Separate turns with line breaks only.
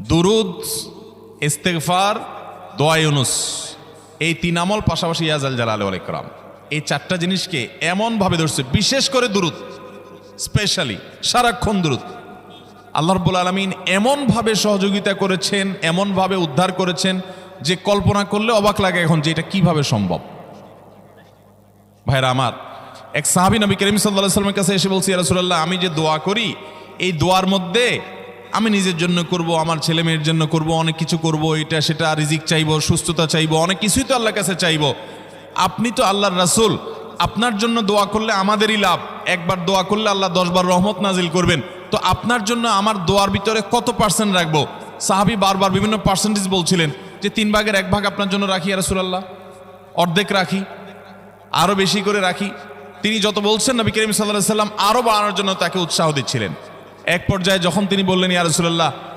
দুরুদ, ইস্তেগফার, দোয়া ইউনুস, এই তিন আমল পাশাপাশি ইয়াজাল জালাল ওয়াল ইকরাম, এই চারটা জিনিসকে এমনভাবে ধরছে, বিশেষ করে দুরুদ, স্পেশালি সারাক্ষণ দুরুদ। আল্লাহ রাব্বুল আলামিন এমনভাবে সহযোগিতা করেছেন, এমনভাবে উদ্ধার করেছেন যে কল্পনা করলে অবাক লাগে এখন যে এটা কিভাবে সম্ভব। ভাইরা আমার, এক সাহাবী নবী করিম সাল্লাল্লাহু আলাইহি ওয়াসাল্লামের কাছে এসে বলছি, ইয়া রাসূলুল্লাহ, আমি যে দোয়া করি এই দোয়ার মধ্যে আমি নিজের জন্য করব, আমার ছেলে মেয়ের জন্য করব, অনেক কিছু করব, এটা সেটা, রিজিক চাইবো, সুস্থতা চাইবো, অনেক কিছুই তো আল্লাহর কাছে চাইবো। আপনি তো আল্লাহর রাসূল, আপনার জন্য দোয়া করলে আমাদেরই লাভ, একবার দোয়া করলে আল্লাহ 10 বার রহমত নাজিল করবেন, তো আপনার জন্য আমার দোয়ার ভিতরে কত পার্সেন্ট রাখবো? সাহাবী বারবার বিভিন্ন পার্সেন্টেজ বলছিলেন যে 3 ভাগের 1 ভাগ আপনার জন্য রাখি ইয়া রাসূলুল্লাহ, অর্ধেক রাখি, আরো বেশি করে রাখি। তিনি যত বলছেন নবী করিম সাল্লাল্লাহু আলাইহি ওয়াসাল্লাম আরো বাড়ানোর জন্য তাকে উৎসাহ দিচ্ছিলেন। এক পর্যায়ে যখন তিনি বললেন, ইয়া রাসূলুল্লাহ,